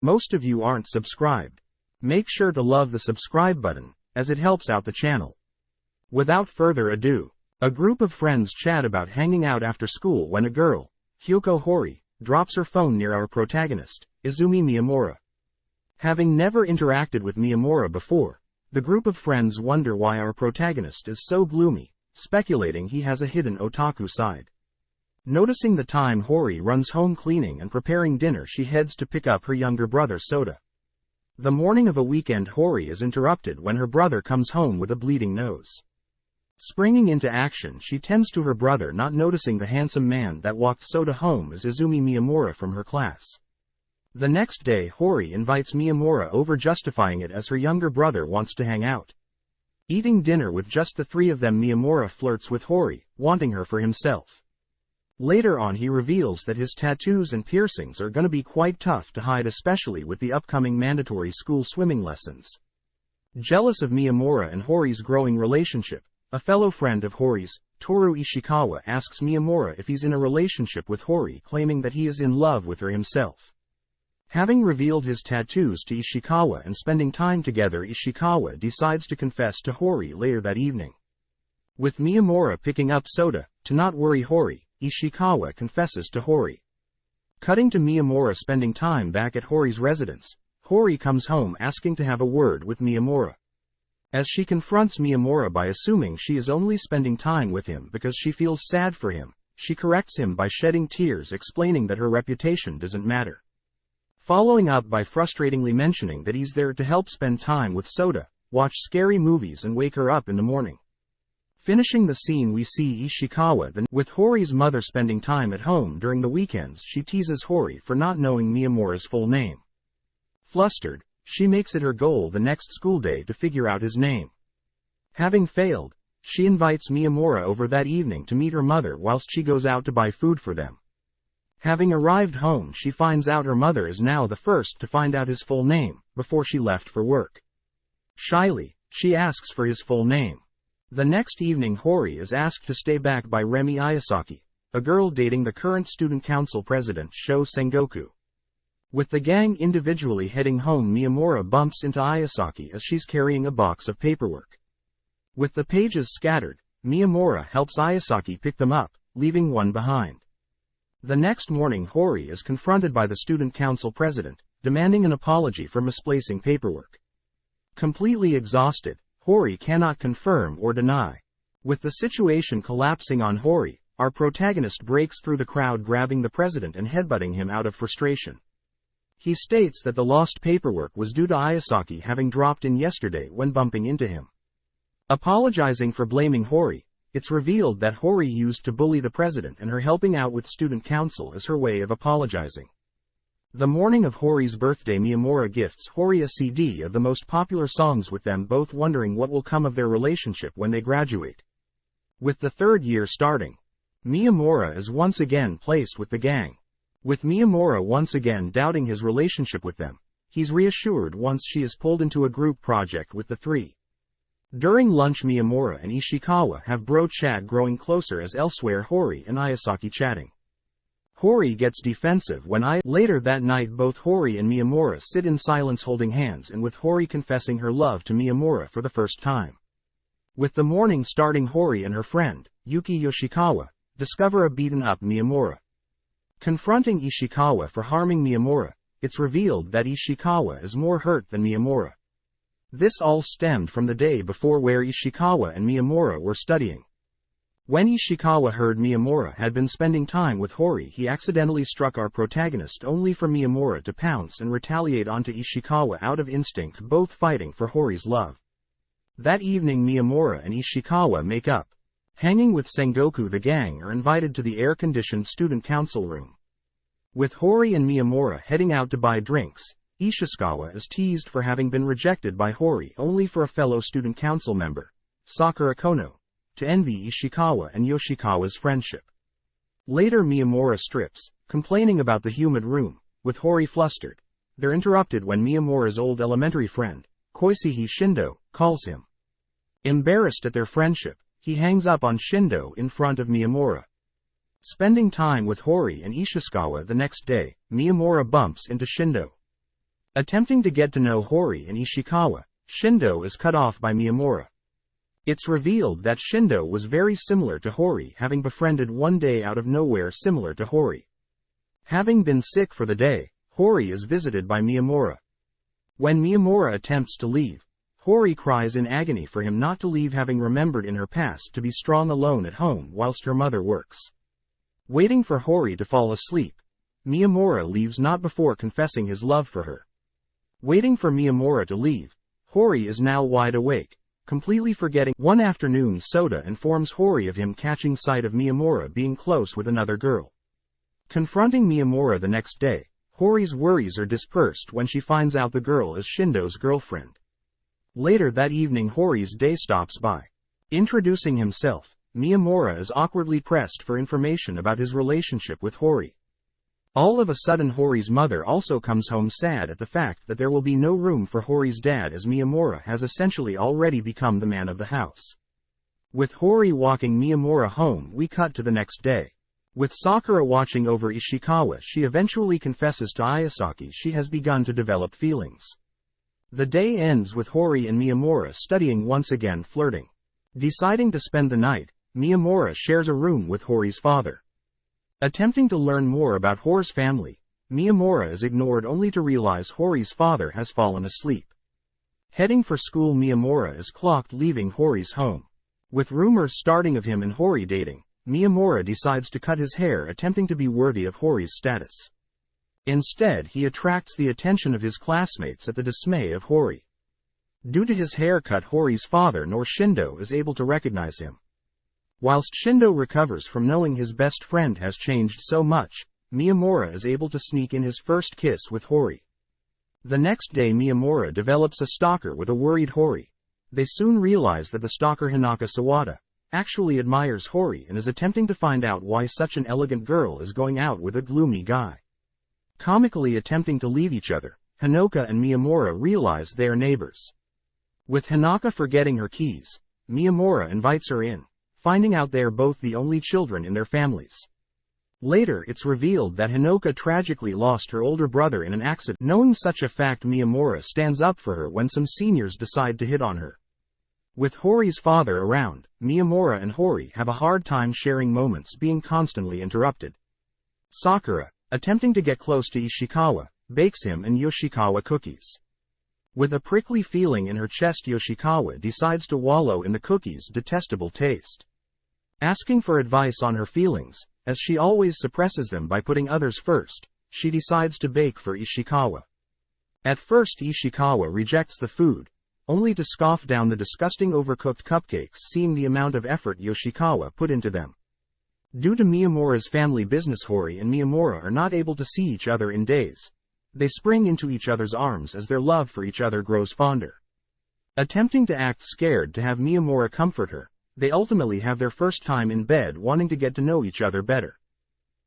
Most of you aren't subscribed. Make sure to love the subscribe button, as it helps out the channel. Without further ado, a group of friends chat about hanging out after school when a girl, Kyoko Hori, drops her phone near our protagonist, Izumi Miyamura. Having never interacted with Miyamura before, the group of friends wonder why our protagonist is so gloomy, speculating he has a hidden otaku side. Noticing the time Hori runs home cleaning and preparing dinner, she heads to pick up her younger brother Soda. The morning of a weekend, Hori is interrupted when her brother comes home with a bleeding nose. Springing into action, she tends to her brother, not noticing the handsome man that walked Soda home as Izumi Miyamura from her class. The next day, Hori invites Miyamura over, justifying it as her younger brother wants to hang out. Eating dinner with just the three of them, Miyamura flirts with Hori, wanting her for himself. Later on, he reveals that his tattoos and piercings are gonna be quite tough to hide, especially with the upcoming mandatory school swimming lessons. Jealous of Miyamura and Hori's growing relationship, a fellow friend of Hori's, Toru Ishikawa, asks Miyamura if he's in a relationship with Hori, claiming that he is in love with her himself. Having revealed his tattoos to Ishikawa and spending time together, Ishikawa decides to confess to Hori later that evening. With Miyamura picking up Soda, to not worry Hori, Ishikawa confesses to Hori. Cutting to Miyamura spending time back at Hori's residence, Hori comes home asking to have a word with Miyamura. As she confronts Miyamura by assuming she is only spending time with him because she feels sad for him, she corrects him by shedding tears, explaining that her reputation doesn't matter. Following up by frustratingly mentioning that he's there to help spend time with Soda, watch scary movies and wake her up in the morning. Finishing the scene, we see Ishikawa with Hori's mother spending time at home during the weekends. She teases Hori for not knowing Miyamura's full name. Flustered, she makes it her goal the next school day to figure out his name. Having failed, she invites Miyamura over that evening to meet her mother whilst she goes out to buy food for them. Having arrived home, she finds out her mother is now the first to find out his full name, before she left for work. Shyly, she asks for his full name. The next evening, Hori is asked to stay back by Remi Ayasaki, a girl dating the current student council president Sho Sengoku. With the gang individually heading home, Miyamura bumps into Ayasaki as she's carrying a box of paperwork. With the pages scattered, Miyamura helps Ayasaki pick them up, leaving one behind. The next morning, Hori is confronted by the student council president, demanding an apology for misplacing paperwork. Completely exhausted, Hori cannot confirm or deny. With the situation collapsing on Hori, our protagonist breaks through the crowd, grabbing the president and headbutting him out of frustration. He states that the lost paperwork was due to Ayasaki having dropped in yesterday when bumping into him. Apologizing for blaming Hori, it's revealed that Hori used to bully the president, and her helping out with student council is her way of apologizing. The morning of Hori's birthday, Miyamura gifts Hori a CD of the most popular songs, with them both wondering what will come of their relationship when they graduate. With the third year starting, Miyamura is once again placed with the gang. With Miyamura once again doubting his relationship with them, he's reassured once she is pulled into a group project with the three. During lunch, Miyamura and Ishikawa have bro chat, growing closer as elsewhere Hori and Ayasaki chatting. Hori gets defensive when later that night, both Hori and Miyamura sit in silence holding hands, and with Hori confessing her love to Miyamura for the first time. With the morning starting, Hori and her friend, Yuki Yoshikawa, discover a beaten-up Miyamura. Confronting Ishikawa for harming Miyamura, it's revealed that Ishikawa is more hurt than Miyamura. This all stemmed from the day before, where Ishikawa and Miyamura were studying. When Ishikawa heard Miyamura had been spending time with Hori, he accidentally struck our protagonist, only for Miyamura to pounce and retaliate onto Ishikawa out of instinct, both fighting for Hori's love. That evening, Miyamura and Ishikawa make up. Hanging with Sengoku, the gang are invited to the air-conditioned student council room. With Hori and Miyamura heading out to buy drinks, Ishikawa is teased for having been rejected by Hori, only for a fellow student council member, Sakura Kono, to envy Ishikawa and Yoshikawa's friendship. Later, Miyamura strips, complaining about the humid room. With Hori flustered, they're interrupted when Miyamura's old elementary friend, Koichihi Shindo, calls him. Embarrassed at their friendship, he hangs up on Shindo in front of Miyamura. Spending time with Hori and Ishikawa the next day, Miyamura bumps into Shindo. Attempting to get to know Hori and Ishikawa, Shindo is cut off by Miyamura. It's revealed that Shindo was very similar to Hori, having befriended one day out of nowhere similar to Hori. Having been sick for the day, Hori is visited by Miyamura. When Miyamura attempts to leave, Hori cries in agony for him not to leave, having remembered in her past to be strong alone at home whilst her mother works. Waiting for Hori to fall asleep, Miyamura leaves not before confessing his love for her. Waiting for Miyamura to leave, Hori is now wide awake, completely forgetting. One afternoon Soda informs Hori of him catching sight of Miyamura being close with another girl. Confronting Miyamura the next day, Hori's worries are dispersed when she finds out the girl is Shindo's girlfriend. Later that evening Hori's day stops by. Introducing himself, Miyamura is awkwardly pressed for information about his relationship with Hori. All of a sudden Hori's mother also comes home sad at the fact that there will be no room for Hori's dad, as Miyamura has essentially already become the man of the house. With Hori walking Miyamura home, we cut to the next day. With Sakura watching over Ishikawa, she eventually confesses to Ayasaki she has begun to develop feelings. The day ends with Hori and Miyamura studying, once again flirting. Deciding to spend the night, Miyamura shares a room with Hori's father. Attempting to learn more about Hori's family, Miyamura is ignored only to realize Hori's father has fallen asleep. Heading for school, Miyamura is clocked leaving Hori's home. With rumors starting of him and Hori dating, Miyamura decides to cut his hair, attempting to be worthy of Hori's status. Instead, he attracts the attention of his classmates at the dismay of Hori. Due to his haircut, Hori's father nor Shindo is able to recognize him. Whilst Shindo recovers from knowing his best friend has changed so much, Miyamura is able to sneak in his first kiss with Hori. The next day Miyamura develops a stalker with a worried Hori. They soon realize that the stalker Hinaka Sawada actually admires Hori and is attempting to find out why such an elegant girl is going out with a gloomy guy. Comically attempting to leave each other, Hinoka and Miyamura realize they are neighbors. With Hinaka forgetting her keys, Miyamura invites her in, finding out they are both the only children in their families. Later it's revealed that Hinoka tragically lost her older brother in an accident. Knowing such a fact, Miyamura stands up for her when some seniors decide to hit on her. With Hori's father around, Miyamura and Hori have a hard time sharing moments, being constantly interrupted. Sakura, attempting to get close to Ishikawa, bakes him and Yoshikawa cookies. With a prickly feeling in her chest, Yoshikawa decides to wallow in the cookies' detestable taste. Asking for advice on her feelings, as she always suppresses them by putting others first, she decides to bake for Ishikawa. At first Ishikawa rejects the food, only to scoff down the disgusting overcooked cupcakes, seeing the amount of effort Yoshikawa put into them. Due to Miyamura's family business, Hori and Miyamura are not able to see each other in days. They spring into each other's arms as their love for each other grows fonder. Attempting to act scared to have Miyamura comfort her, they ultimately have their first time in bed, wanting to get to know each other better.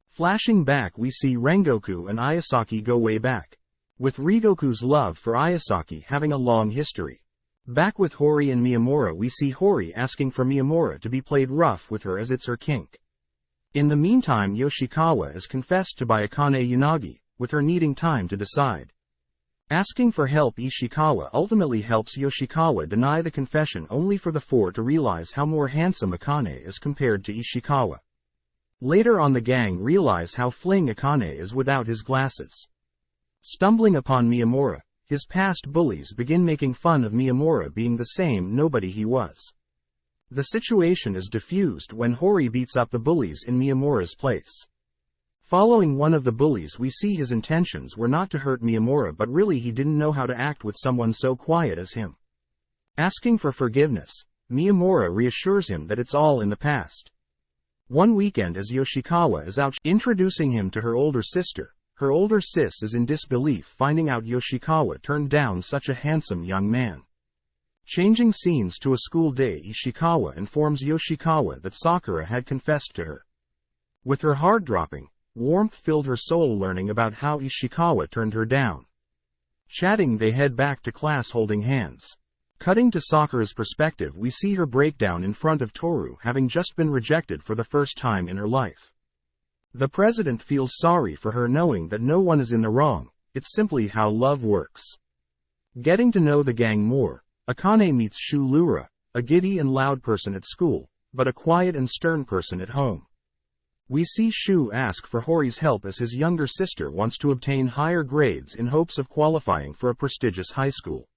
Flashing back, we see Rengoku and Ayasaki go way back, with Rengoku's love for Ayasaki having a long history. Back with Hori and Miyamura, we see Hori asking for Miyamura to be played rough with her as it's her kink. In the meantime, Yoshikawa is confessed to by Akane Yanagi, with her needing time to decide. Asking for help, Ishikawa ultimately helps Yoshikawa deny the confession, only for the four to realize how more handsome Akane is compared to Ishikawa. Later on, the gang realize how fling Akane is without his glasses. Stumbling upon Miyamura, his past bullies begin making fun of Miyamura being the same nobody he was. The situation is diffused when Hori beats up the bullies in Miyamura's place. Following one of the bullies, we see his intentions were not to hurt Miyamura, but really he didn't know how to act with someone so quiet as him. Asking for forgiveness, Miyamura reassures him that it's all in the past. One weekend, as Yoshikawa is out introducing him to her older sister, her older sis is in disbelief finding out Yoshikawa turned down such a handsome young man. Changing scenes to a school day, Ishikawa informs Yoshikawa that Sakura had confessed to her. With her heart dropping, warmth filled her soul learning about how Ishikawa turned her down. Chatting, they head back to class holding hands. Cutting to Sakura's perspective, we see her breakdown in front of Toru, having just been rejected for the first time in her life. The president feels sorry for her, knowing that no one is in the wrong, it's simply how love works. Getting to know the gang more, Akane meets Shu Lura, a giddy and loud person at school, but a quiet and stern person at home. We see Shu ask for Hori's help as his younger sister wants to obtain higher grades in hopes of qualifying for a prestigious high school.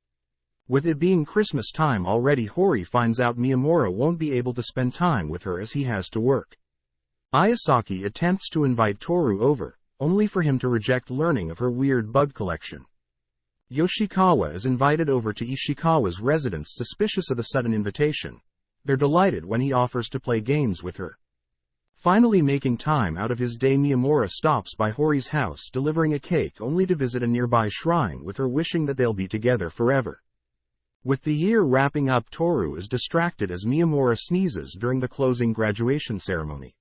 With it being Christmas time already, Hori finds out Miyamura won't be able to spend time with her as he has to work. Ayasaki attempts to invite Toru over, only for him to reject learning of her weird bug collection. Yoshikawa is invited over to Ishikawa's residence suspicious of the sudden invitation. They're delighted when he offers to play games with her. Finally making time out of his day, Miyamura stops by Hori's house delivering a cake only to visit a nearby shrine with her, wishing that they'll be together forever. With the year wrapping up, Toru is distracted as Miyamura sneezes during the closing graduation ceremony.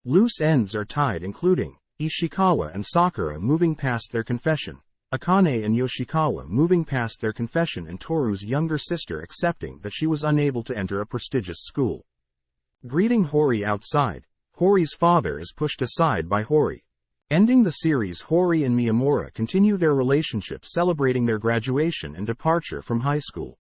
Loose ends are tied, including Ishikawa and Sakura moving past their confession, Akane and Yoshikawa moving past their confession, and Toru's younger sister accepting that she was unable to enter a prestigious school. Greeting Hori outside, Hori's father is pushed aside by Hori. Ending the series, Hori and Miyamura continue their relationship, celebrating their graduation and departure from high school.